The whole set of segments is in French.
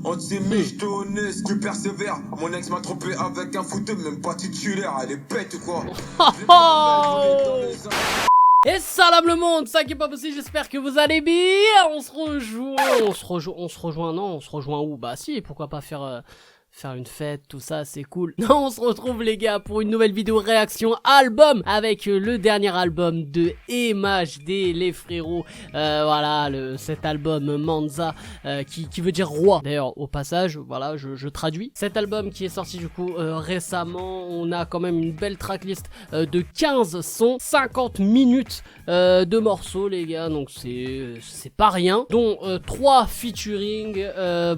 Anti-miche, t'es honnête, tu persévères. Mon ex m'a trompé avec un footeux, même pas titulaire. Elle est bête quoi. Et salam le monde, ça qui est pas possible, j'espère que vous allez bien. On se rejoint où? Bah si, pourquoi pas faire une fête, tout ça, c'est cool. Non, on se retrouve les gars pour une nouvelle vidéo réaction album avec le dernier album de MHD, les frérots. Voilà, cet album Manza qui veut dire roi. D'ailleurs, au passage, voilà, je traduis. Cet album qui est sorti du coup récemment, on a quand même une belle tracklist de 15 sons, 50 minutes de morceaux les gars, donc c'est pas rien. Dont 3 featuring.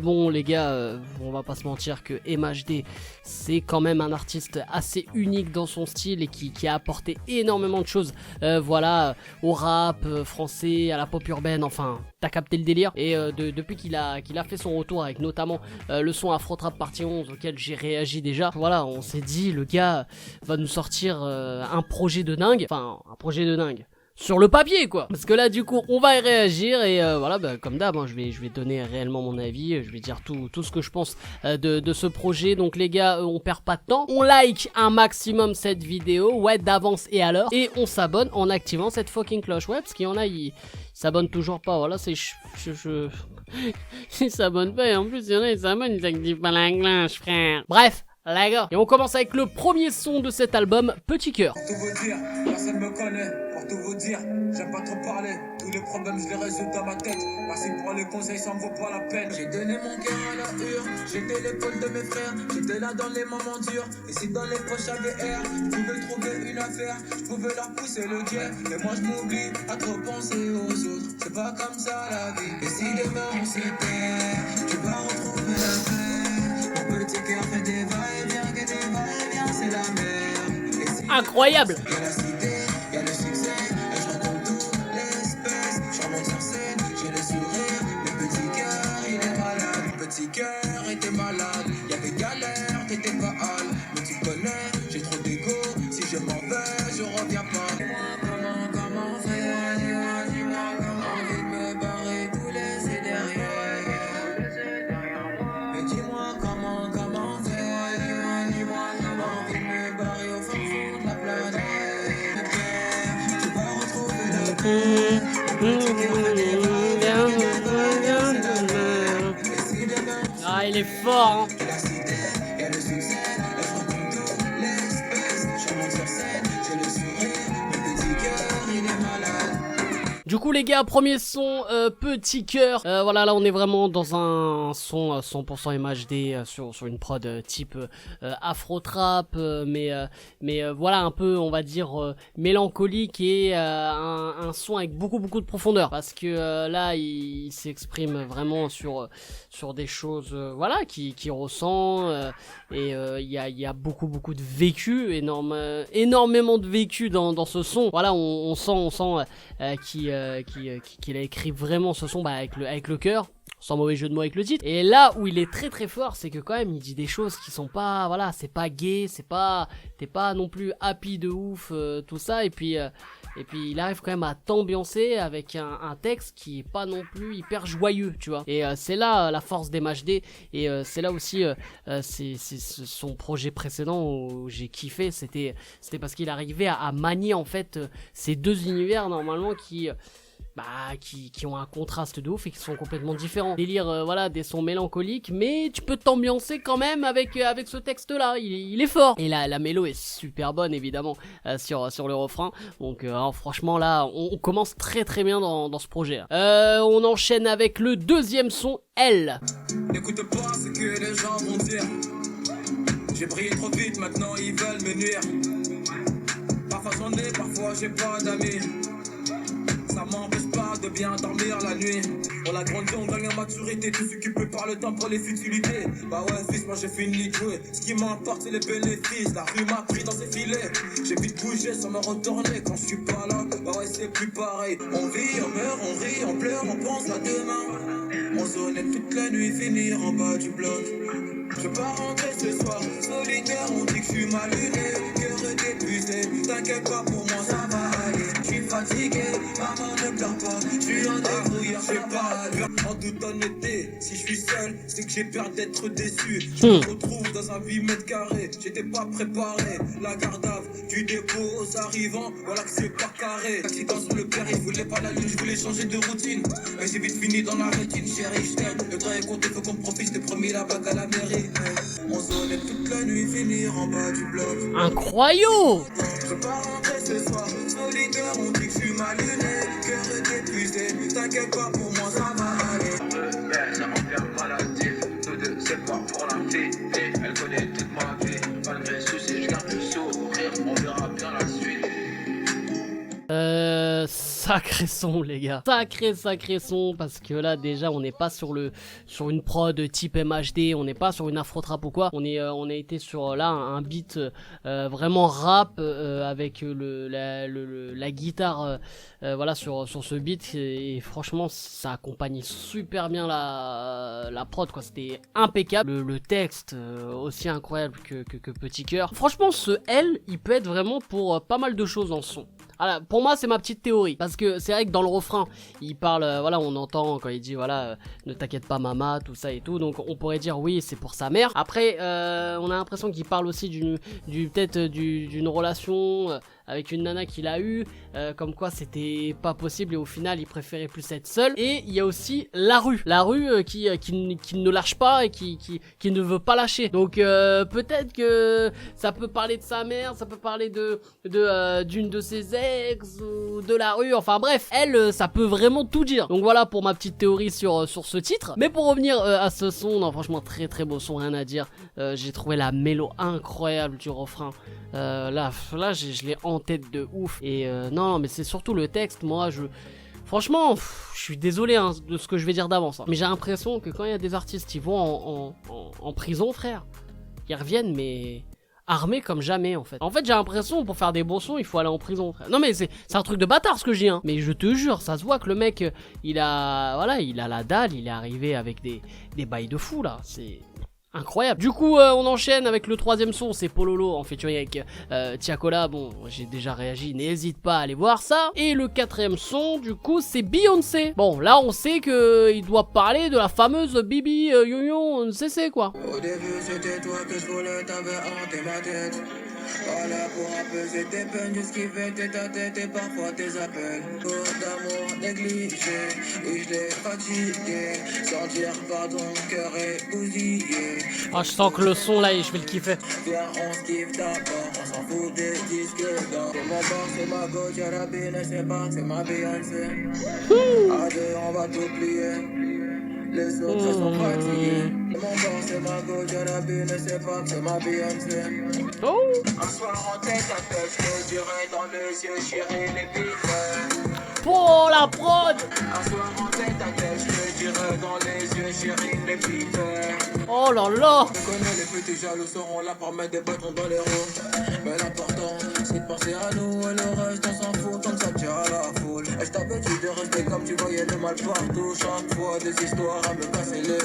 Bon les gars, on va pas se mentir que MHD c'est quand même un artiste assez unique dans son style et qui a apporté énormément de choses voilà, au rap français, à la pop urbaine, enfin t'as capté le délire. Et depuis qu'il a fait son retour avec notamment le son Afro Trap partie 11 auquel j'ai réagi déjà, voilà, on s'est dit le gars va nous sortir un projet de dingue, enfin un projet de dingue sur le papier quoi, parce que là du coup on va y réagir et voilà, bah, comme d'hab hein, je vais donner réellement mon avis, je vais dire tout ce que je pense de ce projet. Donc les gars, on perd pas de temps, on like un maximum cette vidéo, ouais, d'avance et à l'heure, et on s'abonne en activant cette fucking cloche, ouais, parce qu'il y en a ils s'abonnent toujours pas, voilà, c'est ils s'abonnent pas et en plus il y en a ils s'abonnent, ils s'activent pas la cloche frère. Bref les gars, et on commence avec le premier son de cet album, Petit Cœur. Pour tout vous dire, personne me connaît. Pour tout vous dire, j'aime pas trop parler. Tous les problèmes, je les résous dans ma tête. Merci pour les conseils, ça me vaut pas la peine. J'ai donné mon cœur à la hure. J'étais l'épaule de mes frères. J'étais là dans les moments durs. Et si dans les poches j'avais air, je pouvais trouver une affaire. Je pouvais leur pousser le jet. Mais moi je m'oublie à trop penser aux autres. C'est pas comme ça la vie. Et si demain on se perd, tu vas retrouver la paix. Mon petit cœur fait des va-et-vient, que des va-et-vient, c'est la mer. Incroyable. Y'a la cité, y'a le succès, et je rencontre toute l'espèce. Je remonte sur scène, j'ai le sourire, le petit cœur il est malade. Le petit cœur était malade, y'avait galère, t'étais pas hâle. Mais tu connais, j'ai trop d'ego, si je m'en vais, je reviens pas. Dis-moi comment faire, dis-moi comment vite me barrer, tout laisser derrière. Mais dis-moi comment faire, dis-moi comment vite me barrer au fin fond de la planète. Ah, il est fort, hein. Du coup les gars, premier son, Petit Cœur. Voilà, là on est vraiment dans un son 100% MHD sur une prod type Afro Trap, mais voilà, un peu on va dire mélancolique et un son avec beaucoup de profondeur, parce que là il s'exprime vraiment sur des choses voilà qui ressent, et il y a beaucoup de vécu, énormément de vécu dans ce son. Voilà, on sent qu'il a écrit vraiment ce son avec le cœur, sans mauvais jeu de mots avec le titre. Et là où il est très fort, c'est que quand même il dit des choses qui sont pas, voilà, c'est pas gay, t'es pas non plus happy de ouf, tout ça, et puis il arrive quand même à t'ambiancer avec un texte qui est pas non plus hyper joyeux, tu vois. Et c'est là la force d'MHD, et c'est là aussi c'est son projet précédent où j'ai kiffé, c'était parce qu'il arrivait à manier en fait ces deux univers normalement qui ont un contraste de ouf et qui sont complètement différents. Délire, voilà, des sons mélancoliques, mais tu peux t'ambiancer quand même avec ce texte là, il est fort. Et la mélo est super bonne évidemment sur le refrain, donc franchement là on commence très bien dans ce projet là. On enchaîne avec le deuxième son, Elle. N'écoute pas ce que les gens vont dire. J'ai brillé trop vite, maintenant ils veulent me nuire. Parfois j'en ai, parfois j'ai pas d'amis. Ça m'empêche pas de bien dormir la nuit. On l'a grandi, on gagne en maturité. Tout ce qui peut par le temps pour les futilités. Bah ouais fils, moi j'ai fini de jouer. Ce qui m'importe c'est les bénéfices. La rue m'a pris dans ses filets. J'ai vite bougé sans me retourner. Quand je suis pas là, bah ouais c'est plus pareil. On vit, on meurt, on rit, on pleure, on pense à demain. On sonnait toute la nuit, finir en bas du bloc. Je vais pas rentrer ce soir, solitaire, on dit que je suis mal luné, cœur est épuisé, t'inquiète pas pour moi ça va aller. Je suis fatigué, maman ne pleure pas, je suis un débrouillard, je sais pas. En toute honnêteté, si je suis seul, c'est que j'ai peur d'être déçu. Je me retrouve dans un 8 mètres carrés, j'étais pas préparé. La garde à vue du dépôt aux arrivants, voilà que c'est pas carré. Accident sur le périph', je voulais pas la lune, je voulais changer de routine. Mais j'ai vite fini dans la rétine, chérie, je t'aime. Le temps est compté, faut qu'on profite, je t'ai promis la bague à la mairie. On sonnait toute la nuit, finir en bas du bloc. Incroyable! Je vais pas rentrer ce soir, solitaire, on dit que je suis mal luné, cœur est épuisé, t'inquiète pas pour moi ça va aller. Ça m'enferme maladif, nous deux c'est pas pour la vie, elle connaît toute ma vie, malgré le souci je garde le sourire, on verra bien la suite. Sacré son les gars, sacré son, parce que là déjà on n'est pas sur une prod type MHD, on n'est pas sur une afro trap ou quoi, on a été sur là un beat vraiment rap avec la guitare voilà sur ce beat et franchement ça accompagne super bien la prod quoi, c'était impeccable, le texte aussi incroyable que Petit Cœur. Franchement ce L il peut être vraiment pour pas mal de choses dans ce son. Voilà, pour moi c'est ma petite théorie, parce que c'est vrai que dans le refrain il parle, voilà on entend quand il dit voilà ne t'inquiète pas maman, tout ça et tout, donc on pourrait dire oui c'est pour sa mère. Après on a l'impression qu'il parle aussi peut-être d'une relation avec une nana qu'il a eu, comme quoi c'était pas possible et au final il préférait plus être seul. Et il y a aussi la rue qui ne lâche pas et qui ne veut pas lâcher. Donc peut-être que ça peut parler de sa mère, ça peut parler d'une de ses ex ou de la rue, enfin bref, elle ça peut vraiment tout dire. Donc voilà pour ma petite théorie sur ce titre. Mais pour revenir à ce son, non franchement très beau son, rien à dire. J'ai trouvé la mélo incroyable du refrain. Là je l'ai en tête de ouf. Et non mais c'est surtout le texte, moi franchement, je suis désolé hein, de ce que je vais dire d'avance, hein. Mais j'ai l'impression que quand il y a des artistes qui vont en prison, frère, ils reviennent mais armés comme jamais en fait. En fait j'ai l'impression pour faire des bons sons il faut aller en prison, frère. Non mais c'est un truc de bâtard ce que j'ai hein. Mais je te jure, ça se voit que le mec il a la dalle, il est arrivé avec des bails de fou là, c'est incroyable. Du coup on enchaîne avec le troisième son, c'est Pololo en featuring avec Tiakola. Bon j'ai déjà réagi, n'hésite pas à aller voir ça. Et le quatrième son du coup c'est Beyoncé. Bon là on sait que il doit parler de la fameuse Bibi Yo-Yo CC quoi. Au début c'était toi que je voulais, t'avais hanté ma tête. Voilà pour apaiser tes peines, juste kiffer ta tête et parfois tes appels. Trop d'amour négligé et je l'ai fatigué. Sans dire pardon, cœur est bousillé. Ah je sens que le son là je vais le kiffer. Viens on se kiffe d'abord, on s'en fout des disques d'or. C'est mon bar, c'est ma gauche, y'a la bine, c'est pas, c'est ma Beyoncé. À deux on va tout plier. Les autres sont fatigués. Mon bar c'est ma gauche, y'a la bine, c'est pas, c'est ma Beyoncé. Oh. Un soir en tête à tête, je te dirai dans les yeux, chérie, les pifs. Pour la prod. Un soir en tête à tête, je te dirai dans les yeux, chérie, les pifs. Oh là là. Je connais les petits jaloux seront là pour mettre des bâtons dans les roues. Mais l'important, c'est de penser à nous et le reste, on s'en fout tant que ça tire à la foule. Et je t'habitue de rester comme tu voyais le mal partout. Chaque fois des histoires à me casser les.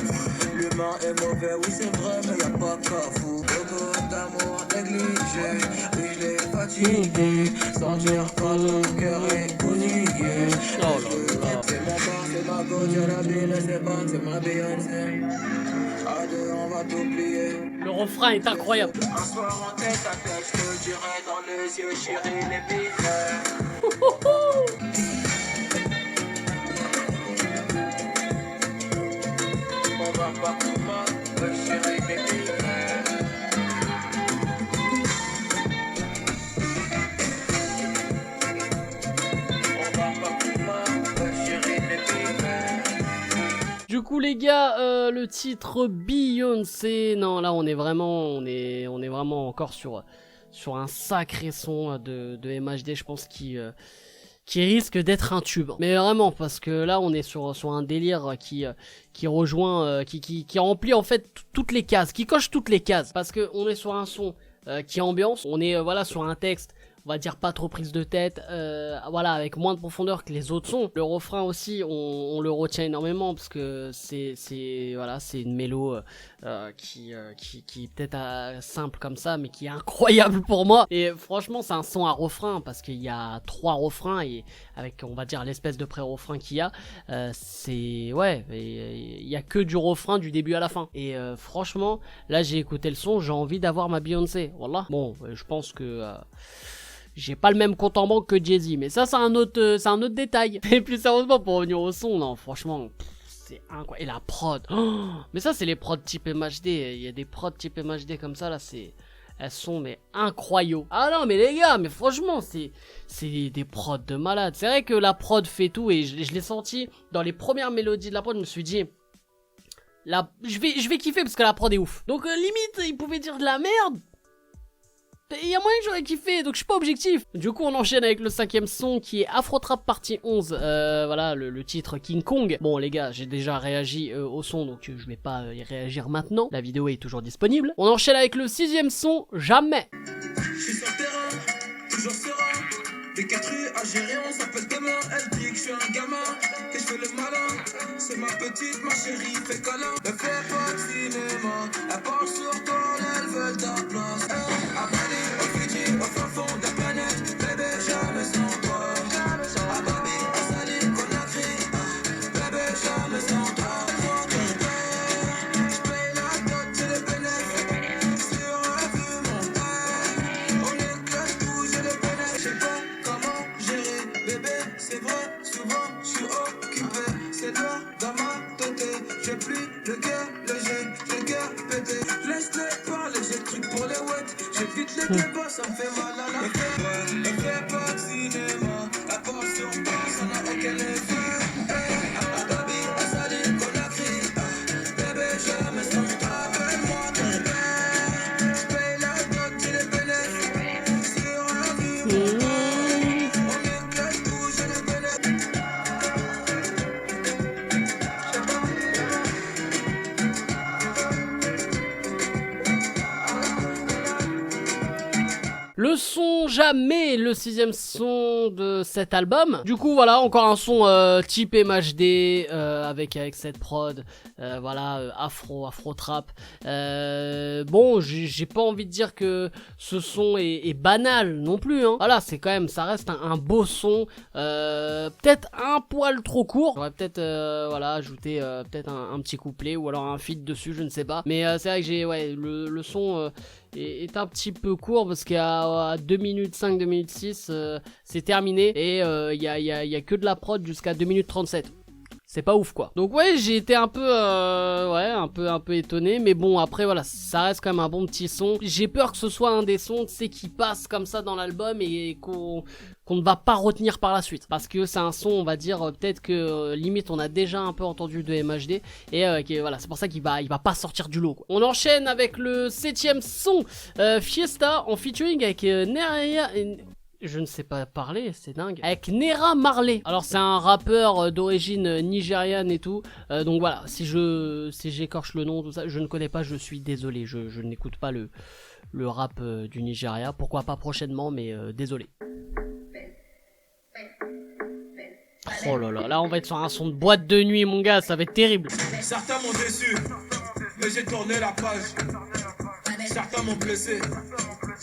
L'humain est mauvais, oui c'est vrai, mais y'a pas qu'à fou. Beaucoup d'amour négligé, oui je l'ai fatigué. Sans dire pas le cœur est bousillé. Oh là là. C'est mon bar, c'est ma gauche, y'a la bine, c'est pas, c'est ma Beyoncé. À deux, on va t'oublier. Le refrain est incroyable. Un soir en tête à tête, je te dirai dans les yeux, chérie, les bifs. On va pas combattre, chérie, les bifs. On va pas combattre, chérie, les bifs. Du coup les gars, le titre Beyoncé, non là on est vraiment encore sur un sacré son de MHD, je pense qui risque d'être un tube. Mais vraiment parce que là on est sur un délire qui rejoint, qui remplit en fait toutes les cases, qui coche toutes les cases, parce que on est sur un son qui ambiance, on est voilà sur un texte on va dire pas trop prise de tête, voilà, avec moins de profondeur que les autres sons. Le refrain aussi, on le retient énormément parce que c'est voilà, c'est une mélo qui est peut-être simple comme ça, mais qui est incroyable pour moi. Et franchement, c'est un son à refrain parce qu'il y a 3 refrains et avec, on va dire, l'espèce de pré-refrain qu'il y a, c'est ouais, il y a que du refrain du début à la fin. Et franchement, là j'ai écouté le son, j'ai envie d'avoir ma Beyoncé. Voilà. Bon, je pense que j'ai pas le même compte en banque que Jay-Z, mais ça c'est un autre détail. Et plus sérieusement, pour revenir au son, non, franchement, c'est incroyable. Et la prod, oh, mais ça c'est les prods type MHD. Il y a des prods type MHD comme ça là, elles sont mais incroyables. Ah non mais les gars, mais franchement c'est des prods de malade. C'est vrai que la prod fait tout et je l'ai senti dans les premières mélodies de la prod. Je me suis dit là, je vais kiffer parce que la prod est ouf. Donc limite il pouvait dire de la merde. Il y a moyen que j'aurais kiffé, donc je suis pas objectif. Du coup on enchaîne avec le 5ème son qui est Afro Trap partie 11. Voilà le titre King Kong. Bon les gars, j'ai déjà réagi au son, donc je vais pas y réagir maintenant. La vidéo est toujours disponible. On enchaîne avec le 6ème son, Jamais. Je suis sur le terrain, toujours serein. Des 4 rues à gérer, on s'appelle demain. Elle dit que je suis un gamin, que je fais le malin. C'est ma petite, ma chérie, fais câlin. Ne fais pas de cinéma, elle parle sur toi, elle veut ta place. À Bali, au Fidji, au fin fond de la planète. Bébé, jamais sans toi. À Babi, à Sali, Conakry. Bébé, jamais sans toi. Moi, ton père, je paye la dot, j'ai les bénéfices. Sur un vue, mon père, on éclate tout, j'ai les bénéfices. Je sais pas comment gérer, bébé, c'est vrai, souvent je suis occupé. C'est noir dans ma tête, j'ai plus le cœur léger, j'ai le cœur pété. Laisse-les parler, j'ai le truc pour les wets. J'évite les débats, ça me fait mal à la tête. Ne fais pas de cinéma, la part sur toi, ça n'a aucun effet. À Babi, à Sali, Conakry. Bébé, jamais sans toi, appelle-moi ton père. J'paye la dot, j'ai les bénéfices. Sur un vue, on éclate tout, j'ai les bénéfices. Le son Jamais, le 6ème son de cet album. Du coup voilà, encore un son type MHD avec cette prod, voilà, afro trap. Bon, j'ai pas envie de dire que ce son est banal non plus, hein. Voilà, c'est quand même, ça reste un beau son, peut-être un poil trop court. J'aurais peut-être voilà, ajouté peut-être un petit couplet ou alors un feat dessus, je ne sais pas. Mais c'est vrai que le son est un petit peu court parce qu'à 2 minutes 5, 2 minutes 6, c'est terminé et il y a que de la prod jusqu'à 2 minutes 37. C'est pas ouf quoi. Donc ouais, j'ai été un peu un peu étonné, mais bon après voilà, ça reste quand même un bon petit son. J'ai peur que ce soit un des sons, tu sais, qui passe comme ça dans l'album et qu'on ne va pas retenir par la suite, parce que c'est un son, on va dire, peut-être que limite on a déjà un peu entendu de MHD et voilà, c'est pour ça qu'il va pas sortir du lot quoi. On enchaîne avec le 7ème son, Fiesta en featuring avec Nerea. Je ne sais pas parler, c'est dingue. Avec Naira Marley. Alors c'est un rappeur d'origine nigériane et tout. Donc voilà, si j'écorche le nom, tout ça, je ne connais pas, je suis désolé. Je n'écoute pas le rap du Nigeria. Pourquoi pas prochainement, mais désolé. Oh là là, là on va être sur un son de boîte de nuit mon gars, ça va être terrible. Certains m'ont déçu, mais j'ai tourné la page. Certains m'ont blessé,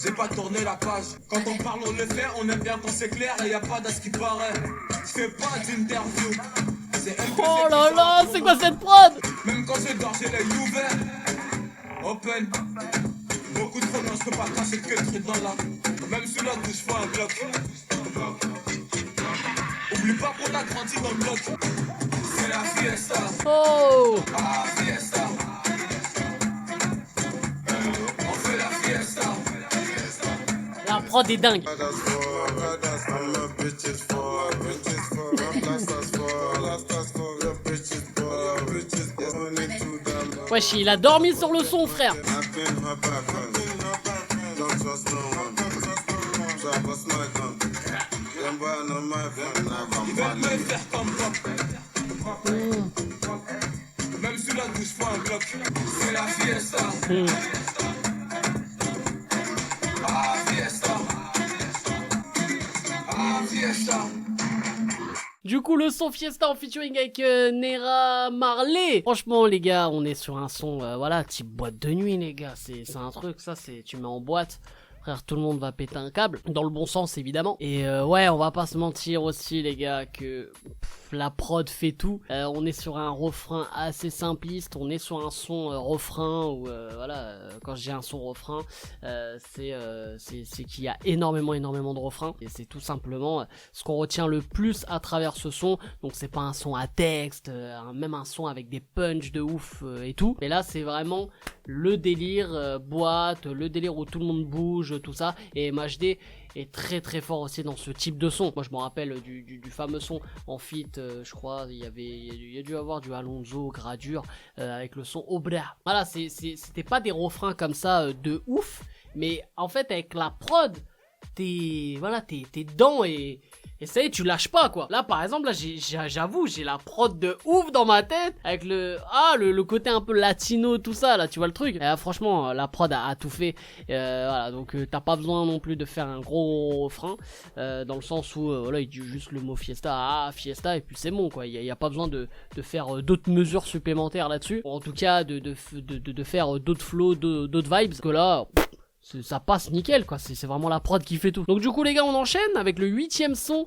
j'ai pas tourné la page. Quand on parle on le fait, on aime bien quand c'est clair et y a pas d'à ce qui paraît. Je fais pas d'interview. Oh là là, c'est quoi cette prod? Même quand je dors j'ai l'œil ouvert. Open. Beaucoup trop non, je peux pas cacher que le truc dans la. Même sous la douche, faut un bloc. Oublie pas qu'on a grandi dans le bloc. C'est la fiesta. Oh. Ah, fiesta. On fait la fiesta. La prod est dingue. Wesh, il a dormi sur le son, frère. Ils veulent me faire comme pop. Même sous la douche, faut un bloc. C'est la fiesta. Ah, fiesta. Fiesta. Du coup, le son Fiesta en featuring avec Nera Marley. Franchement, les gars, on est sur un son, voilà, type boîte de nuit, les gars. C'est un truc, ça, tu mets en boîte. Frère, tout le monde va péter un câble. Dans le bon sens, évidemment. Et ouais, on va pas se mentir aussi, les gars, que la prod fait tout. On est sur un refrain assez simpliste. On est sur un son refrain où, voilà, quand j'ai un son refrain, c'est qu'il y a énormément de refrains. Et c'est tout simplement ce qu'on retient le plus à travers ce son. Donc c'est pas un son à texte, même un son avec des punchs de ouf et tout. Mais là, c'est vraiment le délire boîte, le délire où tout le monde bouge, tout ça. Et MHD est très fort aussi dans ce type de son. Moi je me rappelle du fameux son en feat, je crois il y a dû avoir du Alonso Gradure avec le son Obra. Voilà, c'était pas des refrains comme ça de ouf, mais en fait avec la prod t'es dedans et ça y est, tu lâches pas quoi. Là par exemple, là j'avoue, j'ai la prod de ouf dans ma tête avec le côté un peu latino, tout ça là, tu vois le truc. Franchement, la prod a tout fait. Voilà, donc t'as pas besoin non plus de faire un gros refrain dans le sens où voilà, il dit juste le mot fiesta, fiesta et puis c'est bon quoi. Il y a pas besoin de faire d'autres mesures supplémentaires là-dessus. En tout cas de faire d'autres flows, d'autres vibes, parce que là ça passe nickel quoi, c'est vraiment la prod qui fait tout. Donc du coup les gars, on enchaîne avec le 8ème son,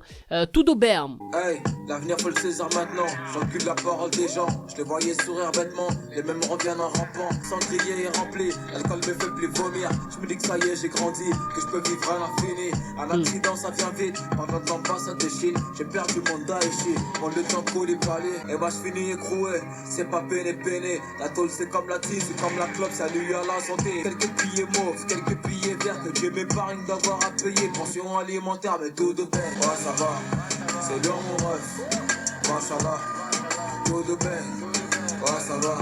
Tudo Berm. Hey, l'avenir faut le saisir maintenant. J'encule la parole des gens. Je les voyais sourire bêtement. Les mêmes reviennent en rampant. Cendrier est rempli. L'alcool me fait plus vomir. Je me dis que ça y est, j'ai grandi. Que je peux vivre à l'infini. Un accident ça vient vite. Pendant d'en bas ça déchire. J'ai perdu mon Daeshi. Mon le temps coule palais. Et moi je finis écroué. C'est pas péné. La tôle c'est comme la tise. C'est comme la clope. Salut à la santé. Quelques billets mauves. Quelques billets verts que Dieu m'épargne d'avoir à payer. Pension alimentaire mais tout de peine. Ouais ça va. C'est l'heure mon ref, Machallah, tout de peine, ouais ça va,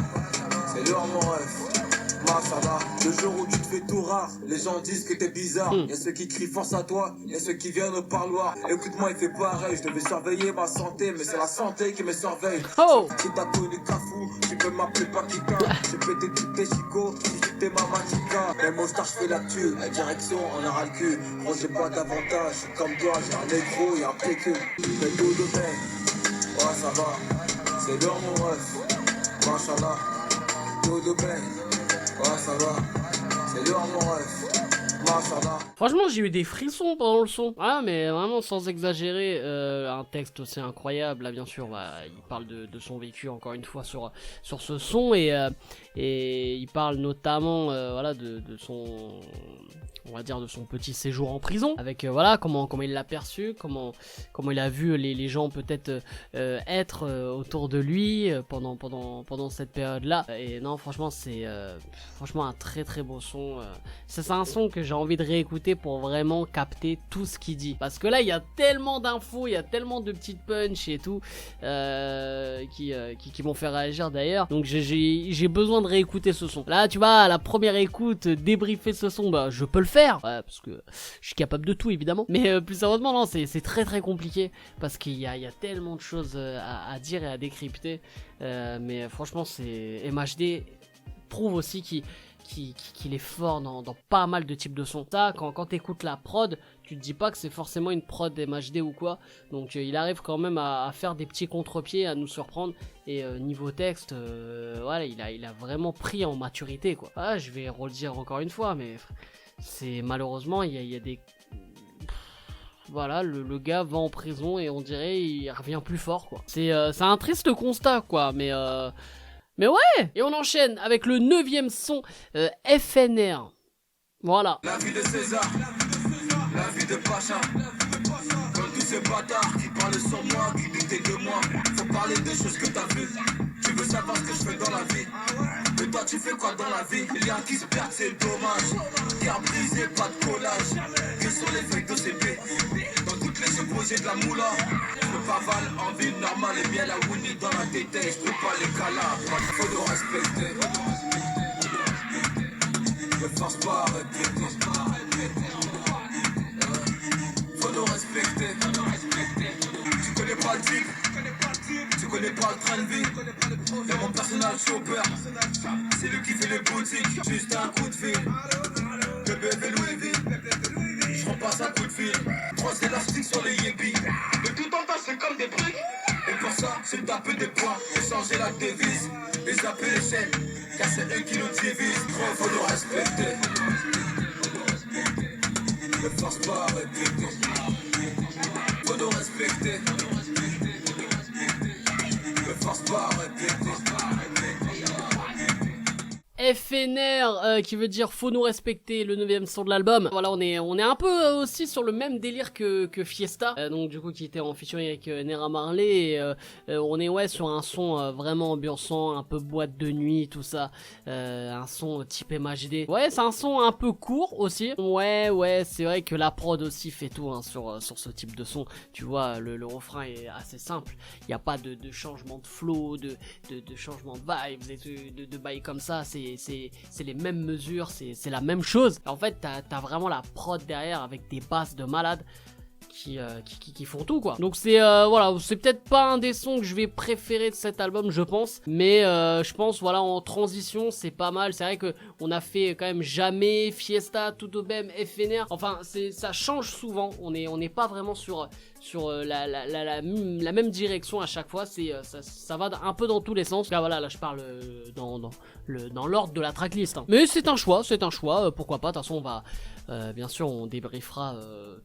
c'est l'heure mon ref, Machallah. Le jour où tu te fais tout rare, les gens disent que t'es bizarre. Y'a ceux qui crient force à toi, y'a ceux qui viennent au parloir. Écoute-moi, il fait pareil, je devais surveiller ma santé, mais c'est la santé qui me surveille. Si t'as connu Cafou, tu peux m'appeler Paquita. J'ai pété toutes tes chicots, si j'étais ma matica. Même au star, je fais l'actu, la direction, on aura le cul. Moi j'ai pas d'avantage, je suis comme toi, j'ai un négro et un PQ. Mais tout de même, ouais ça va, c'est l'heure mon ref, Machallah, tout de même. Ouais ça va, c'est l'heure mon ref, Machallah. Franchement j'ai eu des frissons pendant le son. Ah mais vraiment sans exagérer, un texte aussi incroyable. Là bien sûr il parle de son vécu encore une fois sur ce son et il parle notamment voilà de son, on va dire, de son petit séjour en prison, avec voilà comment il l'a perçu, comment il a vu les gens peut-être être autour de lui pendant cette période là. Et non franchement c'est franchement un très beau son. C'est un son que j'ai envie de réécouter pour vraiment capter tout ce qu'il dit, parce que là il y a tellement d'infos, il y a tellement de petites punch et tout qui m'ont fait réagir d'ailleurs. Donc j'ai besoin de réécouter ce son. Là tu vois, à la première écoute, débriefer ce son, bah je peux le faire, ouais, parce que je suis capable de tout évidemment, mais plus sérieusement non, c'est très compliqué parce qu'il y a tellement de choses à dire et à décrypter, mais franchement c'est MHD prouve aussi qu'il est fort dans pas mal de types de sons. Ça, quand t'écoutes la prod, tu te dis pas que c'est forcément une prod MHD ou quoi. Donc il arrive quand même à faire des petits contre-pieds, à nous surprendre. Et niveau texte, voilà, il a vraiment pris en maturité quoi. Ah, je vais redire encore une fois, mais c'est malheureusement il y a des... Voilà, le gars va en prison et on dirait il revient plus fort quoi. C'est un triste constat quoi, mais ouais. Et on enchaîne avec le 9ème son, FNR. Voilà. La vie de César, la vie de Pacha. Comme tous ces bâtards qui parlent sur moi, qui doutaient de moi. Faut parler des choses que t'as vues. Tu veux savoir ce que je fais dans la vie. Mais toi tu fais quoi dans la vie? Il y a qui se perd, c'est dommage. Cœur brisé, pas de collage. Que sont les feuilles d'OCP? Dans toutes les opposés de la moula. Je peux pas val en ville normale et bien la Winnie dans la tête. Je peux pas les calas, faut nous respecter. Ne force pas à répéter. Faut nous respecter. Tu connais pas le type, tu connais pas le train de vie. Y'a mon personnage chauffeur, c'est lui qui fait les boutiques. Juste un coup de fil, le bébé Louis V. J'repasse un coup de fil, croiser la plastique sur les yébis. De tout en temps, c'est comme des briques. Et pour ça, c'est taper des points. Et changer la devise. Et zapper les chaînes. Car c'est eux qui nous divisent. Trop, faut nous respecter. Ne force pas à répéter. Faut nous respecter. Ne force pas à répéter. FNR qui veut dire faut nous respecter, le 9ème son de l'album. Voilà, on est un peu aussi sur le même délire que Fiesta, donc du coup qui était en featuring avec Nera Marley, et on est sur un son vraiment ambiançant, un peu boîte de nuit, tout ça, un son type MHD. Ouais, c'est un son un peu court aussi. Ouais, c'est vrai que la prod aussi fait tout hein, sur ce type de son. Tu vois, le refrain est assez simple. Il n'y a pas de changement de flow, de changement de vibes et de bails comme ça. C'est les mêmes mesures, c'est la même chose. En fait, t'as vraiment la prod derrière avec des basses de malade qui font tout quoi. Donc c'est voilà, c'est peut-être pas un des sons que je vais préférer de cet album, je pense, mais je pense voilà, en transition c'est pas mal. C'est vrai que on a fait quand même Jamais, Fiesta, Tout au Bem, FNR. Enfin ça change souvent. On n'est pas vraiment sur la même direction à chaque fois. Ça va un peu dans tous les sens. Là voilà, là je parle dans l'ordre de la tracklist hein. Mais c'est un choix, pourquoi pas. De toute façon on va bien sûr on débriefera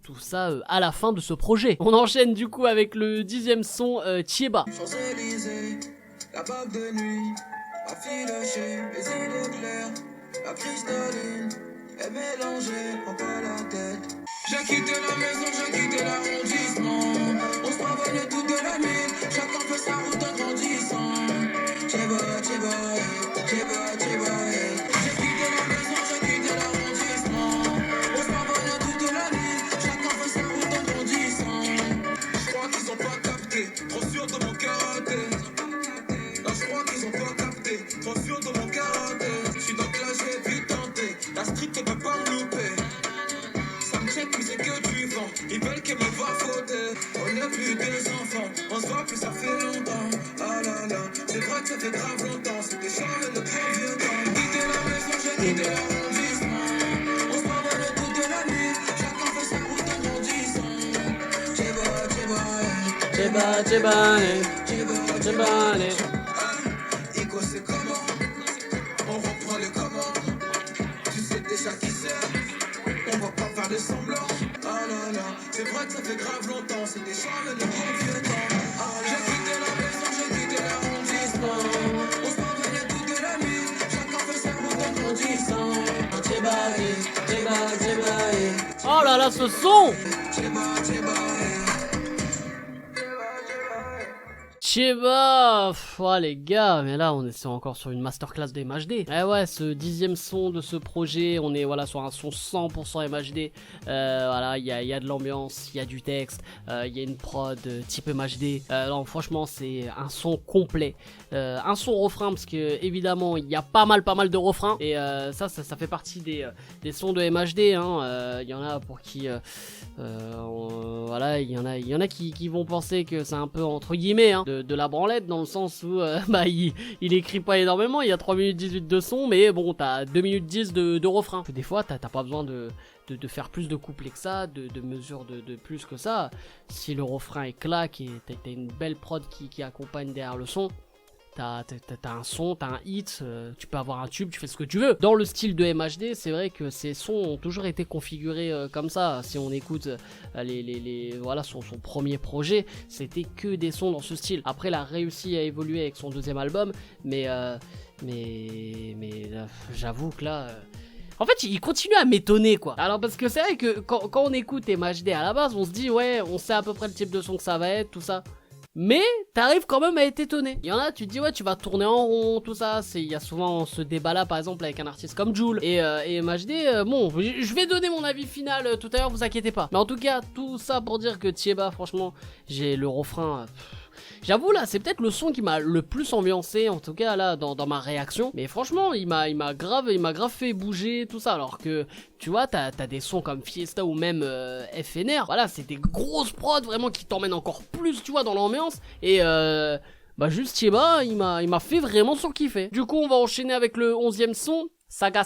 tout ça à la fin de ce projet. On enchaîne du coup avec le 10ème son, Thiéba. Champs-Élysées, la bague de nuit, ma fille lâchée, les idées claires, la cristalline est mélangée, prends pas la tête. J'ai quitté la maison, j'ai quitté l'arrondissement. On se promenait toute la nuit, chacun fait sa route en grandissant. Thiéba, Thiéba. J'ai quitté la maison, j'ai quitté l'arrondissement. On se promenait toute la nuit, chacun fait sa route en grandissant. Je crois qu'ils ont pas capté, trop sûr de mon karaté. Non, je crois qu'ils ont pas capté, trop sûr de mon karaté. Je suis dans classe, j'ai vite tenté, la street ne peut pas me louper. Ça me check, puis c'est que tu vends, ils veulent que me voie fauter. On n'est plus des enfants, on se voit plus ça fait longtemps. Ah là là, c'est vrai que ça fait grave longtemps, c'était charmé le très vieux temps. Quitter la maison, j'ai quitté l'arrondissement. On se promenait toute la nuit, chacun fait sa route en grandissant. Thiéba. Ico, c'est comment? On reprend les commandes. Tu sais déjà qui c'est. On va pas faire de semblant. Ah là là, c'est vrai que ça fait grave longtemps. C'était charmé le grand vieux temps. Ah là, j'ai quitté la maison, j'ai quitté l'arrondissement. On se promenait toute la nuit, chacun fait sa route en grandissant. Thiéba. Oh là là, ce son Thiéba, oh les gars, mais là on est encore sur une masterclass des MHD. Eh ouais, ce 10ème son de ce projet, on est voilà sur un son 100% MHD. Voilà, il y a de l'ambiance, il y a du texte, il y a une prod type MHD. Non, franchement, c'est un son complet. Un son refrain parce que évidemment il y a pas mal de refrains et ça fait partie des sons de MHD. Hein. Il y en a pour qui voilà, il y en a qui vont penser que c'est un peu entre guillemets hein, de la branlette dans le sens où bah il écrit pas énormément, il y a 3 minutes 18 de son mais bon t'as 2 minutes 10 de refrain. Des fois t'as pas besoin de faire plus de couplets que ça, de mesures de plus que ça. Si le refrain est claque et t'as une belle prod qui accompagne derrière le son, t'as un son, t'as un hit, tu peux avoir un tube, tu fais ce que tu veux. Dans le style de MHD, c'est vrai que ces sons ont toujours été configurés comme ça. Si on écoute voilà son premier projet, c'était que des sons dans ce style. Après, il a réussi à évoluer avec son 2ème album, mais j'avoue que là... En fait, il continue à m'étonner quoi. Alors parce que c'est vrai que quand on écoute MHD à la base, on se dit ouais, on sait à peu près le type de son que ça va être, tout ça. Mais t'arrives quand même à être étonné. Il y en a, tu te dis ouais, tu vas tourner en rond, tout ça. Il y a souvent ce débat là, par exemple avec un artiste comme Jul et MHD. Bon, je vais donner mon avis final tout à l'heure, vous inquiétez pas. Mais en tout cas, tout ça pour dire que Thiéba, franchement, j'ai le refrain. J'avoue là, c'est peut-être le son qui m'a le plus ambiancé, en tout cas là dans ma réaction. Mais franchement, il m'a grave fait bouger tout ça. Alors que tu vois, t'as des sons comme Fiesta ou même FNR. Voilà, c'est des grosses prods vraiment qui t'emmènent encore plus, tu vois, dans l'ambiance. Et bah juste Thiéba, il m'a fait vraiment surkiffer. Du coup, on va enchaîner avec le 11ème son, Saga.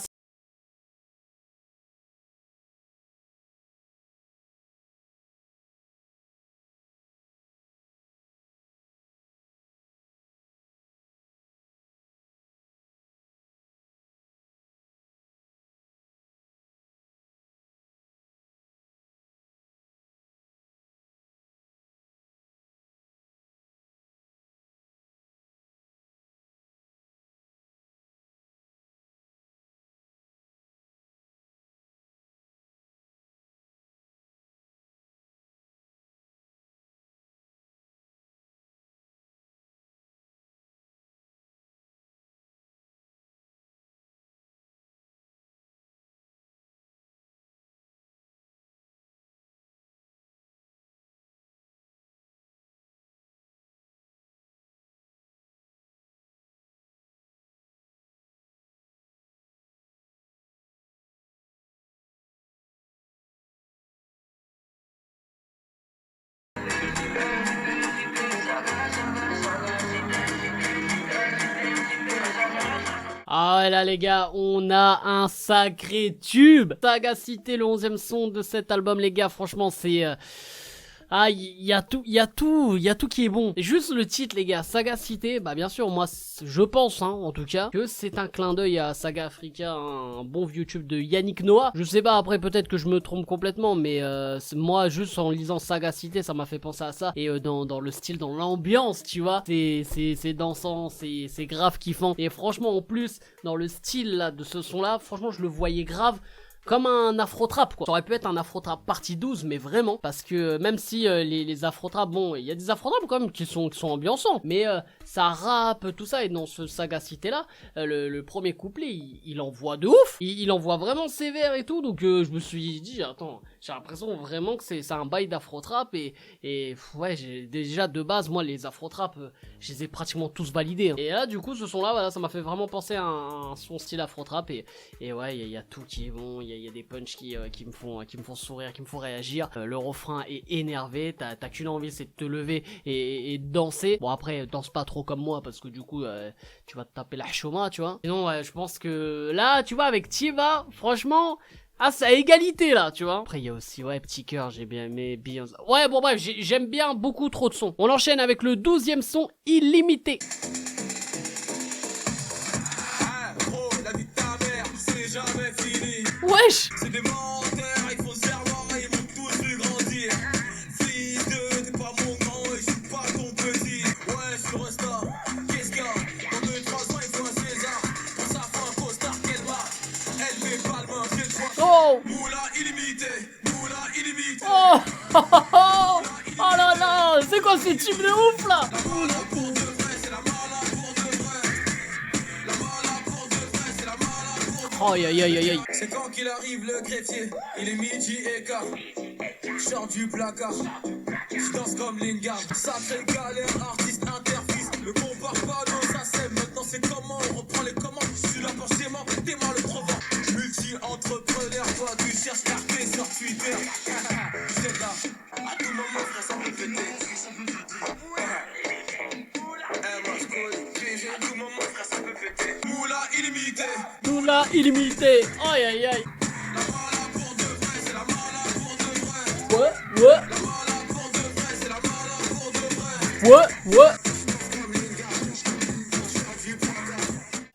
ouais, là les gars, on a un sacré tube. Sagacité, le 11e son de cet album, les gars, franchement, c'est... Ah, il y a tout qui est bon. Et juste le titre, les gars, Sagacité, bah bien sûr, moi, je pense, hein, en tout cas, que c'est un clin d'œil à Saga Africa, un bon vieux tube de Yannick Noah. Je sais pas, après, peut-être que je me trompe complètement, mais moi, juste en lisant Sagacité, ça m'a fait penser à ça. Et dans le style, dans l'ambiance, tu vois, c'est dansant, c'est grave kiffant. Et franchement, en plus, dans le style là de ce son-là, franchement, je le voyais grave comme un afro-trap, quoi. Ça aurait pu être un afro-trap partie 12, mais vraiment, parce que même si les afro-trap, bon, il y a des afro-trap quand même qui sont ambiançants, mais ça rappe, tout ça, et dans ce Sagacité là, le premier couplet, il envoie de ouf, il envoie vraiment sévère et tout, donc je me suis dit, attends, j'ai l'impression vraiment que c'est un bail d'afro-trap, et ouais, j'ai déjà de base, moi, les afro-trap, je les ai pratiquement tous validés, hein. Et là, du coup, ce son là, voilà, ça m'a fait vraiment penser à un son style afro-trap, et ouais, il y a tout qui est bon, il y a des punchs qui me font sourire, qui me font réagir. Le refrain est énervé, t'as qu'une envie, c'est de te lever et de danser. Bon, après, danse pas trop comme moi parce que du coup, tu vas te taper la choma, tu vois. Sinon, ouais, je pense que là, tu vois, avec Tiva, franchement, ah, c'est à égalité là, tu vois. Après, il y a aussi, ouais, Petit Cœur, j'ai bien aimé Beyoncé. Ouais, bon, bref, j'aime bien beaucoup trop de sons. On enchaîne avec le 12e son, Illimité. Wesh! C'est des menteurs, ils font serment, ils vont tous plus grandir. Fils de, t'es pas mon grand et je suis pas ton petit. Ouais, sur Insta, qu'est-ce qu'il y a? Dans 2-3 ans, il faut un César. Pour ça, faut un costard qu'elle marque. Elle met pas le main, j'ai le choix. Oh! Moula illimité, moula illimité. Oh! Oh, oh, oh! Oh là là! C'est quoi ces types de ouf là? La mala pour de vrai, c'est la mala pour de vrai. La mala pour de vrai, c'est la mala pour de vrai. Oh, aïe aïe aïe aïe. C'est quand qu'il arrive le greffier, il est midi et quart. Sors du placard, je danse comme Lingard. Sacré galère, artiste interfils. Le compare pas dans sa scène. Maintenant c'est comment on reprend les commandes. Je suis là pour schéma, démarre le provent. Multi-entrepreneur, toi tu cherches RP sur Twitter. C'est là, à tout moment frère ça peut péter. Moi je connais, PG, à tout moment frère ça peut péter. Moula illimité. Moula illimité. Aïe aïe aïe. La mala pour de vrai, c'est la mala pour de vrai. Ouais, ouais. La mala pour de vrai, c'est la mala pour de vrai. Ouais, ouais.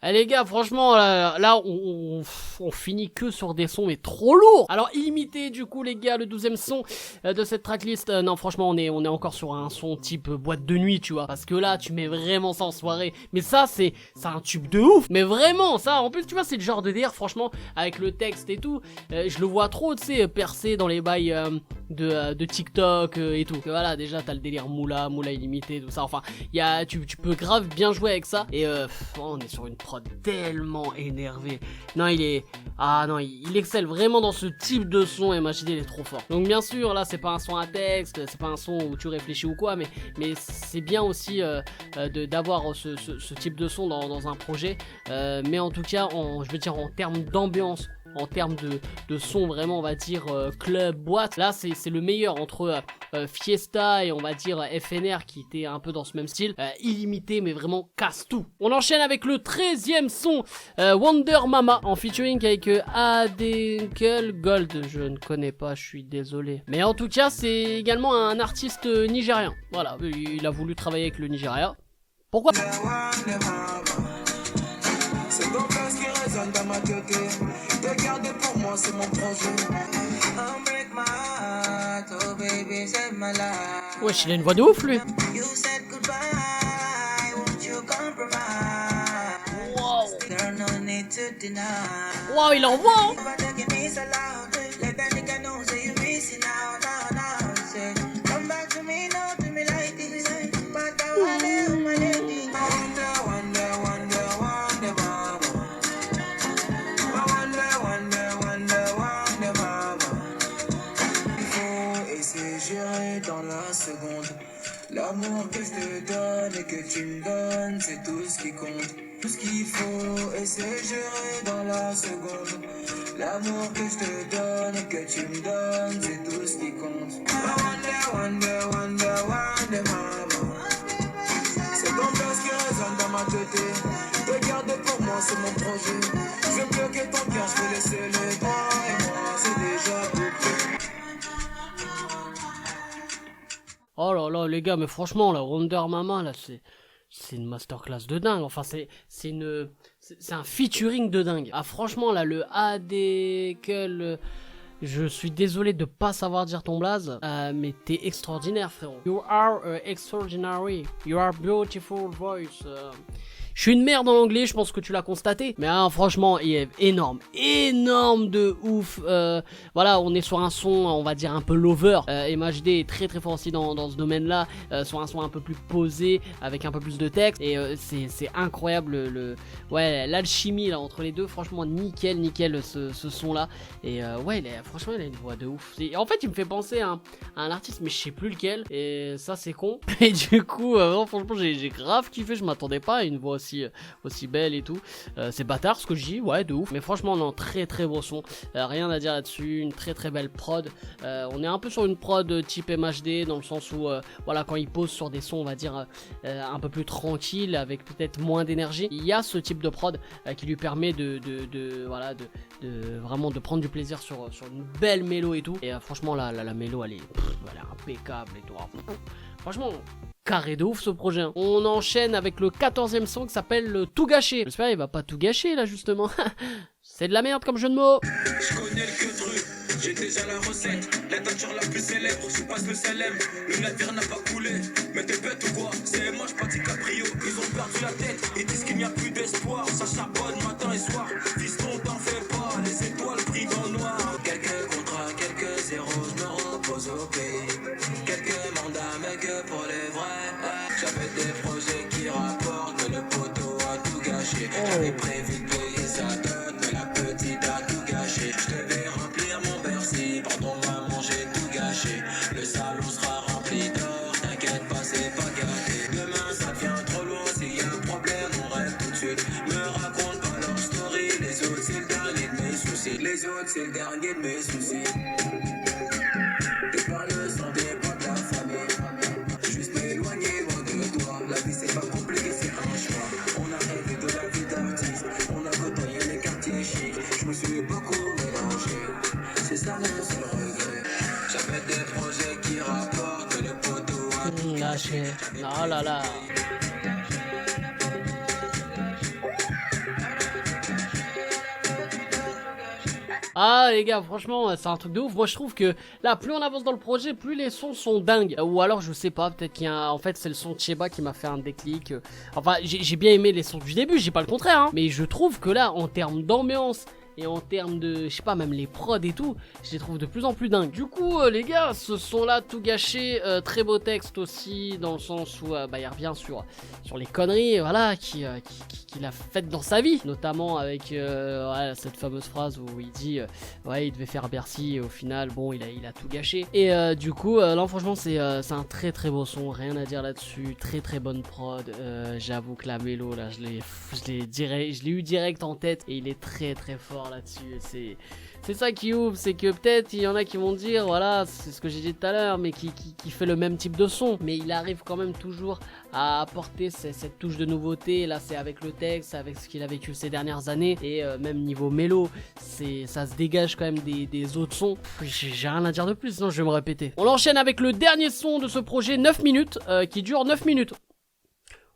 Eh les gars, franchement, là on finit que sur des sons mais trop lourds. Alors illimité du coup les gars, le 12e son de cette tracklist. Non franchement on est encore sur un son type boîte de nuit, tu vois. Parce que là tu mets vraiment ça en soirée. Mais ça c'est un tube de ouf. Mais vraiment ça, en plus tu vois c'est le genre de délire franchement avec le texte et tout. Je le vois trop tu sais percer dans les bails de TikTok et tout. Voilà déjà t'as le délire moula illimité tout ça. Enfin tu peux grave bien jouer avec ça. Et on est sur une prod tellement énervé. Non il excelle vraiment dans ce type de son. MHD il est trop fort. Donc bien sûr là c'est pas un son à texte, c'est pas un son où tu réfléchis ou quoi, mais c'est bien aussi d'avoir ce type de son dans un projet. Mais en tout cas je veux dire en termes d'ambiance, en termes de son vraiment on va dire club, boîte, là c'est le meilleur entre Fiesta et on va dire FNR qui était un peu dans ce même style. Illimité mais vraiment casse tout. On enchaîne avec le 13e son, Wonder Mama en featuring avec Adekunle Gold. Je ne connais pas, je suis désolé, mais en tout cas c'est également un artiste nigérien. Voilà, il a voulu travailler avec le Nigeria. Pourquoi? C'est ton place qui résonne dans ma tête. Te garder pour moi, c'est mon projet. Oh, break my heart, oh baby, save my life. Wesh, il a une voix de ouf lui. You said goodbye, won't you compromise? Wow. There's no need to deny. Wow, il envoie hein. But taking me so loud, let that nigga know say you missing out, now. Say, come back to me, not to me like this. But I wanna my lady. Dans la seconde, l'amour que je te donne et que tu me donnes, c'est tout ce qui compte. Tout ce qu'il faut et c'est gérer dans la seconde. L'amour que je te donne et que tu me donnes, c'est tout ce qui compte. Wonder, mama. C'est ton place qui résonne dans ma tête. veux garder pour moi, c'est mon projet. Je vais bloquer ton cœur, je vais laisser les bras. Et moi, c'est déjà bouclé. Oh là là, les gars, mais franchement, la Wonder Mama, là, c'est une masterclass de dingue. Enfin, c'est un featuring de dingue. Ah, franchement, là, le AD, je suis désolé de pas savoir dire ton blaze, mais t'es extraordinaire, frérot. You are extraordinary. You are beautiful voice. Je suis une merde en anglais, je pense que tu l'as constaté. Mais hein, franchement, il est énorme. Énorme de ouf. Voilà, on est sur un son, on va dire, un peu lover. MHD est très très fort aussi dans ce domaine-là. Sur un son un peu plus posé, avec un peu plus de texte. Et c'est incroyable ouais, l'alchimie là entre les deux. Franchement, nickel ce son-là. Et ouais, franchement, il a une voix de ouf. En fait, il me fait penser à un artiste, mais je sais plus lequel. Et ça, c'est con. Et du coup, franchement, j'ai grave kiffé. Je m'attendais pas à une voix aussi belle et tout. C'est bâtard ce que je dis, ouais, de ouf. Mais franchement, non, très très beau son. Rien à dire là-dessus. Une très très belle prod. On est un peu sur une prod type MHD, dans le sens où, voilà, quand il pose sur des sons, on va dire, un peu plus tranquille, avec peut-être moins d'énergie, il y a ce type de prod qui lui permet voilà, vraiment de prendre du plaisir sur une belle mélo et tout. Et franchement, la mélo, elle est impeccable et tout. Franchement, carré de ouf ce projet. On enchaîne avec le 14e son qui s'appelle Tout gâcher. J'espère qu'il va pas tout gâcher là justement. C'est de la merde comme jeu de mots. Je connais le queutru, j'ai déjà la recette. La teinture la plus célèbre, je passe le célèbre. Le navire n'a pas coulé, mais t'es bête ou quoi? C'est moi, je pas DiCaprio. Ils ont perdu la tête, ils disent qu'il n'y a plus d'espoir. Ça charbonne matin et soir. Fiston, t'en fais pas, les étoiles brillent dans le noir. Quelques contrats, quelques zéros, je me repose au pays. Quelques mandats, mais que pour les vrais. J'avais des projets qui rapportent, mais le poteau a tout gâché. J'avais prévu de payer sa dot, mais la petite a tout gâché. Je devais remplir mon Bercy, pardon maman, j'ai tout gâché. Le salon sera rempli d'or, t'inquiète pas, c'est pas gâté. Demain ça devient trop loin, s'il y a un problème, on rêve tout de suite. Me raconte pas leur story, les autres c'est le dernier de mes soucis. Les autres c'est le dernier de mes soucis. T'es pas le sang, t'es pas de la famille. Juste m'éloigner loin de toi. La vie c'est pas compliqué, c'est un choix. On a rêvé de la vie d'artiste. On a côtoyé les quartiers chics. Je me suis beaucoup mélangé. C'est ça mon seul regret. J'avais des projets qui rapportent, mais le poteau a tout Lâché. Oh là là. Ah les gars, franchement c'est un truc de ouf. Moi je trouve que là plus on avance dans le projet, plus les sons sont dingues. Ou alors je sais pas, peut-être qu'il y a en fait c'est le son de Cheba qui m'a fait un déclic. Enfin j'ai bien aimé les sons du début, j'ai pas le contraire hein. Mais je trouve que là en termes d'ambiance et en termes de, je sais pas, même les prods et tout, je les trouve de plus en plus dingues. Du coup, les gars, ce son-là, tout gâché, très beau texte aussi, dans le sens où bah, il revient sur les conneries, voilà, qu'il a faites dans sa vie, notamment avec ouais, cette fameuse phrase où il dit, ouais, il devait faire Bercy, et au final, bon, il a tout gâché. Et du coup, là, franchement, c'est un très très beau son, rien à dire là-dessus, très très bonne prod. J'avoue que la mélo, là, je l'ai eu direct en tête, et il est très très fort là-dessus. C'est ça qui ouvre, c'est que peut-être il y en a qui vont dire, voilà, c'est ce que j'ai dit tout à l'heure, mais qui fait le même type de son, mais il arrive quand même toujours à apporter cette touche de nouveauté. Là c'est avec le texte, avec ce qu'il a vécu ces dernières années, et même niveau mélo, ça se dégage quand même des autres sons. J'ai rien à dire de plus, sinon je vais me répéter. On enchaîne avec le dernier son de ce projet, 9 minutes, qui dure 9 minutes.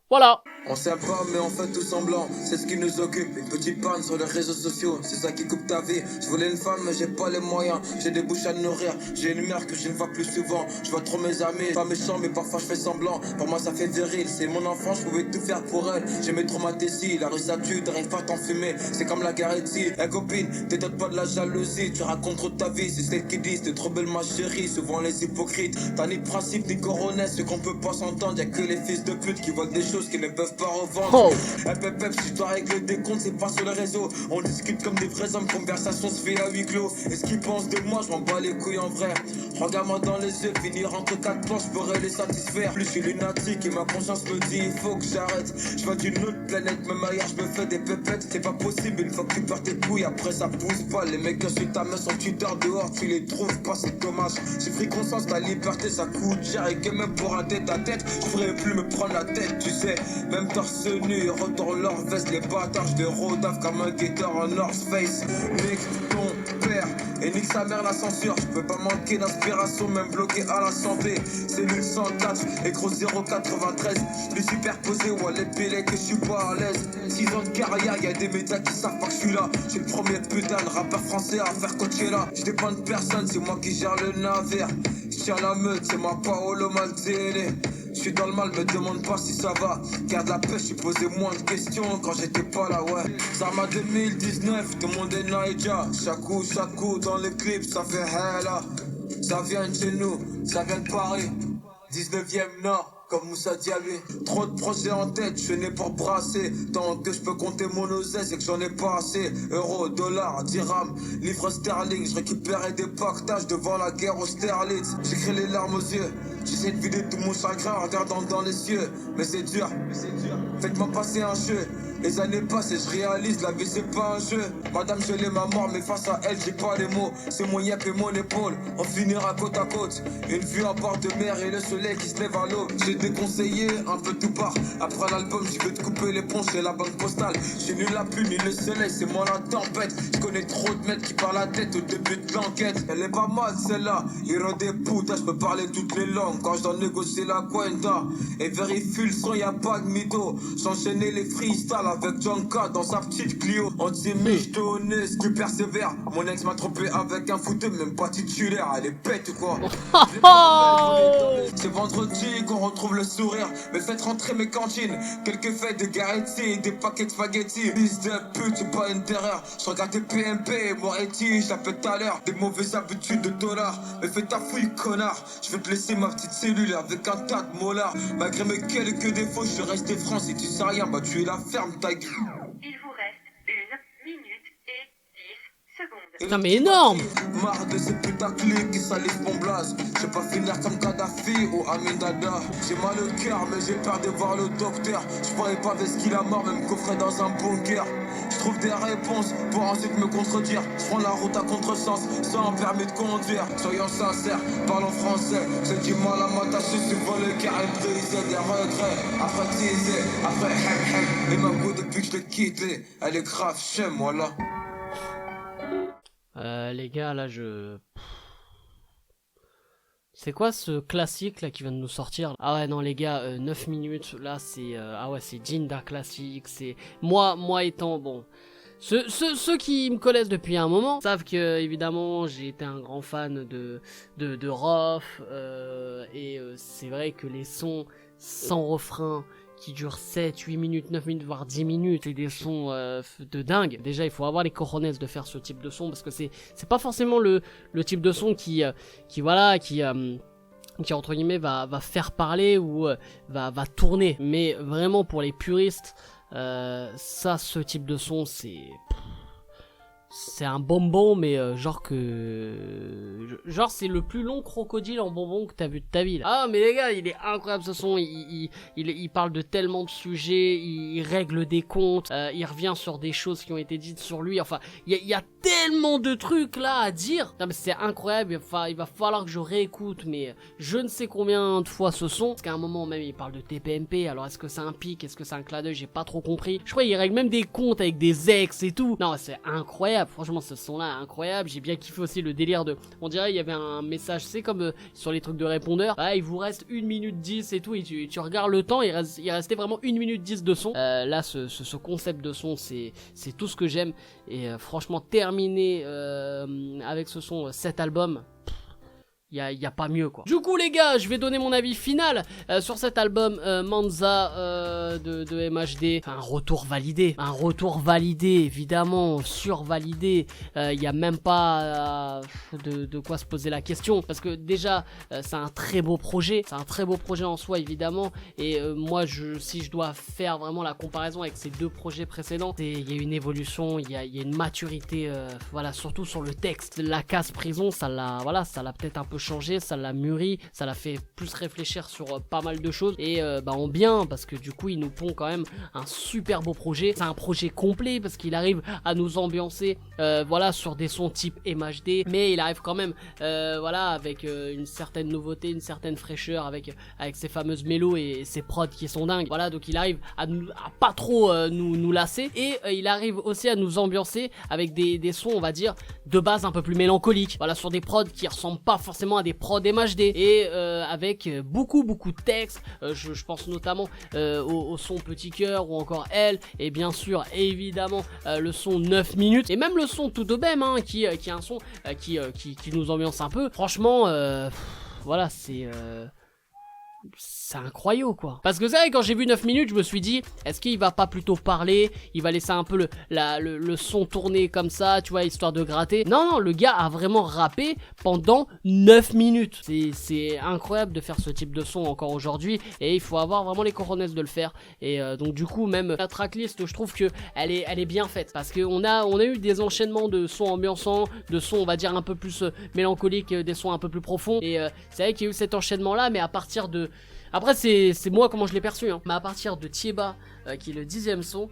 Voilà. On s'aime pas mais on fait tout semblant, c'est ce qui nous occupe. Une petite panne sur les réseaux sociaux, c'est ça qui coupe ta vie. Je voulais une femme mais j'ai pas les moyens. J'ai des bouches à nourrir, j'ai une mère que je ne vois plus souvent. Je vois trop mes amis, pas méchant mais parfois je fais semblant. Pour moi ça fait viril, c'est mon enfant, je pouvais tout faire pour elle. J'ai mes traumatismes, la rue ça tue, t'arrives pas à t'enfumer. C'est comme la guerre ici, hey, copine, t'étonnes pas de la jalousie. Tu racontes trop ta vie, c'est celle qui disent t'es trop belle ma chérie. Souvent les hypocrites, t'as ni de principe ni coronets. Ce qu'on peut pas s'entendre, y'a que les fils de pute qui volent des choses qui ne peuvent pas revendre. Oh. Si je dois régler des comptes, c'est pas sur les réseaux. On discute comme des vrais hommes, conversation se fait à huis clos. Et ce qu'ils pensent de moi, je m'en bats les couilles en vrai. Regarde-moi dans les yeux, finir entre quatre plans, je pourrais les satisfaire. Plus je suis lunatique et ma conscience me dit il faut que j'arrête. Je vois d'une autre planète, même ailleurs, je me fais des pépettes. C'est pas possible, une fois que tu perds tes couilles, après ça pousse pas. Les mecs que sur ta main sont tuteurs dehors, tu les trouves pas, c'est dommage. J'ai pris conscience, la liberté ça coûte cher et que même pour un tête à tête, je pourrais plus me prendre la tête, tu sais. J'étais même torse nu, retourne leur veste, les bâtards, je les rodave comme un guetteur en North Face. Nique ton père et nique sa mère la censure. Je peux pas manquer d'inspiration, même bloqué à la santé. Cellule 104 et gros 093. Les superposés, ouais, les pélés que je suis pas à l'aise. 6 ans de carrière, y'a des médias qui savent pas que je suis là. J'ai le premier putain de rappeur français à faire coacher là. Je dépends de personne, c'est moi qui gère le navire. Je tiens la meute, c'est moi Paolo Maldini. Je suis dans le mal, me demande pas si ça va. Garde la pêche, j'ai posé moins de questions quand j'étais pas là, ouais. Ça m'a 2019, tout le monde est Naija. Chaque coup dans les clips, ça fait hella. Ça vient de chez nous, ça vient de Paris. 19e Nord. Comme Moussa Diaby, trop de projets en tête, je n'ai pour brasser. Tant que je peux compter mon oseille, c'est que j'en ai pas assez. Euros, dollars, dirhams, livres sterling. Je récupérais des pactages devant la guerre aux Sterlitz. J'écris les larmes aux yeux, j'essaie de vider tout mon chagrin en regardant dans les cieux. Mais c'est dur, faites-moi passer un jeu. Les années passent et je réalise, la vie c'est pas un jeu. Madame je l'ai ma mort mais face à elle j'ai pas les mots. C'est mon yep et mon épaule, on finira côte à côte. Une vue à bord de mer et le soleil qui se lève à l'aube. J'ai déconseillé un peu tout part. Après l'album je vais te couper les ponts chez la banque postale. J'ai ni la pluie ni le soleil, c'est moi la tempête. Je connais trop de mecs qui parlent la tête au début de l'enquête. Elle est pas mal celle-là, il rend des putas, je peux parler toutes les langues. Quand je dois négocier la cuenta et vérifie le son, y'a pas de mytho. J'enchaînais les freestyles avec Jonka dans sa petite Clio. Anti-michetonné, tu persévères. Mon ex m'a trompé avec un footeux, même pas titulaire. Elle est bête ou quoi? C'est vendredi qu'on retrouve le sourire. Mais faites rentrer mes cantines. Quelques fêtes de Garetti, des paquets de spaghetti. Fils de pute, c'est pas une terreur. Je regarde tes PMP et Moretti, je l'appelle tout à l'heure. Des mauvaises habitudes de dollars. Mais fais ta fouille, connard. Je vais te laisser ma petite cellule avec un tas de molars. Malgré mes quelques défauts, je suis resté franc. Si tu sais rien, bah tu es la ferme, ta gueule. Il vous reste 1 minute et 10 secondes. Putain, mais énorme! Marre de ces putains clics qui salissent mon blaze. Je vais pas finir comme Kadhafi ou Amin Dada. J'ai mal au cœur, mais j'ai peur de voir le docteur. Je pourrais pas ver ce qu'il a mort, même coffré dans un bunker. Je trouve des réponses pour ensuite me contredire. Je prends la route à contresens, sans permis de conduire. Soyons sincères, parlons français. J'ai du mal à m'attacher, souvent le cœur est brisé. Des regrets, après teaser, après hem. Et ma go depuis que je l'ai quitté, elle est grave chez moi là. Les gars, là, c'est quoi ce classique là qui vient de nous sortir? Ah ouais, non les gars, 9 minutes, là c'est... ah ouais, c'est digne d'un classique, c'est... Moi étant, bon... Ceux qui me connaissent depuis un moment savent que, évidemment, j'ai été un grand fan de Rof, et c'est vrai que les sons sans refrain, qui durent 7, 8 minutes, 9 minutes, voire 10 minutes, c'est des sons de dingue. Déjà, il faut avoir les cojones de faire ce type de son, parce que c'est pas forcément le type de son qui entre guillemets va faire parler ou va tourner. Mais vraiment, pour les puristes, ça, ce type de son, c'est un bonbon, mais genre c'est le plus long crocodile en bonbon que t'as vu de ta vie là. Ah mais les gars, il est incroyable ce son, il parle de tellement de sujets, il règle des comptes, il revient sur des choses qui ont été dites sur lui, enfin il y a tellement de trucs là à dire. Non mais c'est incroyable, il va falloir que je réécoute, mais je ne sais combien de fois ce son, parce qu'à un moment même il parle de TPMP, alors est-ce que c'est un pic, est-ce que c'est un clin d'œil, j'ai pas trop compris. Je crois qu'il règle même des comptes avec des ex et tout. Non c'est incroyable. Franchement ce son là incroyable, j'ai bien kiffé aussi le délire de, on dirait il y avait un message, c'est comme sur les trucs de répondeur, ah, il vous reste 1 minute 10 et tout, et tu regardes le temps, il restait vraiment 1 minute 10 de son. Là ce concept de son c'est tout ce que j'aime, et franchement terminer avec ce son, cet album, y a pas mieux quoi. Du coup les gars, je vais donner mon avis final sur cet album Manza de MHD. Enfin, un retour validé évidemment, survalidé. Y a même pas de quoi se poser la question, parce que déjà c'est un très beau projet, en soi évidemment, et moi si je dois faire vraiment la comparaison avec ces deux projets précédents, il y a une évolution, il y a une maturité, voilà, surtout sur le texte. La case prison, ça l'a peut-être un peu peu changé, ça l'a mûri, ça l'a fait plus réfléchir sur pas mal de choses et en bien parce que du coup il nous pond quand même un super beau projet. C'est un projet complet parce qu'il arrive à nous ambiancer voilà sur des sons type MHD, mais il arrive quand même voilà avec une certaine nouveauté, une certaine fraîcheur avec ses fameuses mélos et ses prods qui sont dingues. Voilà, donc il arrive à pas trop nous lasser et il arrive aussi à nous ambiancer avec des sons on va dire de base un peu plus mélancoliques. Voilà, sur des prods qui ressemblent pas forcément à des prods MHD et avec beaucoup de textes. Je pense notamment au son Petit Cœur ou encore Elle et bien sûr évidemment le son 9 minutes et même le son Tout de Bem hein, qui est un son qui nous ambiance un peu. Franchement voilà, c'est incroyable quoi. Parce que c'est vrai, quand j'ai vu 9 minutes, je me suis dit, est-ce qu'il va pas plutôt parler? Il va laisser un peu le son tourner comme ça, tu vois, histoire de gratter. Non, le gars a vraiment rappé pendant 9 minutes. C'est incroyable de faire ce type de son encore aujourd'hui. Et il faut avoir vraiment les cojones de le faire. Et donc du coup, même la tracklist, je trouve que elle est bien faite. Parce qu'on a eu des enchaînements de sons ambiançants, de sons, on va dire, un peu plus mélancoliques, des sons un peu plus profonds. Et c'est vrai qu'il y a eu cet enchaînement là, mais à partir de... Après c'est moi comment je l'ai perçu hein. Mais à partir de Thieba qui est le 10e son,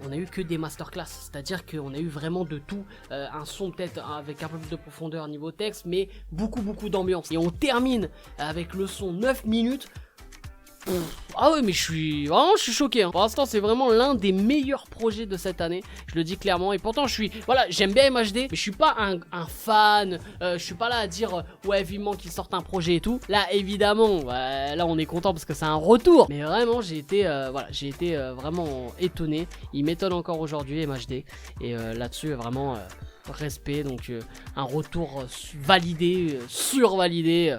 on a eu que des masterclass, c'est-à-dire qu'on a eu vraiment de tout, un son peut-être avec un peu plus de profondeur niveau texte, mais beaucoup d'ambiance. Et on termine avec le son 9 minutes. Ah ouais, mais je suis choqué hein. Pour l'instant c'est vraiment l'un des meilleurs projets de cette année, je le dis clairement. Et pourtant voilà, j'aime bien MHD, mais je suis pas un fan, je suis pas là à dire ouais vivement qu'il sorte un projet et tout. Là évidemment, là on est content parce que c'est un retour, mais vraiment j'ai été vraiment étonné. Il m'étonne encore aujourd'hui MHD et là-dessus vraiment respect. Donc un retour validé, survalidé.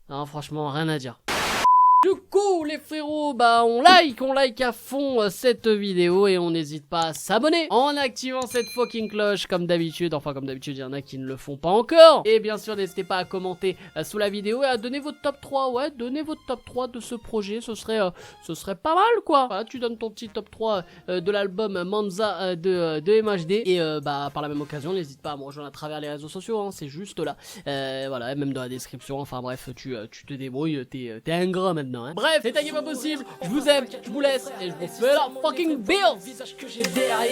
Non franchement rien à dire. Du coup les frérots, on like à fond cette vidéo et on n'hésite pas à s'abonner en activant cette fucking cloche comme d'habitude. Enfin comme d'habitude il y en a qui ne le font pas encore. Et bien sûr n'hésitez pas à commenter sous la vidéo et à donner votre top 3. Ouais, donnez votre top 3 de ce projet, ce serait pas mal quoi. Voilà, tu donnes ton petit top 3 de l'album Manza de MHD. Et par la même occasion n'hésite pas à me rejoindre à travers les réseaux sociaux hein, c'est juste là. Voilà, même dans la description, enfin bref tu te débrouilles, t'es un gras maintenant. Bref, c'est tagué pas possible, je vous aime, je vous laisse et je vous fais la fucking bill. Je suis égaré,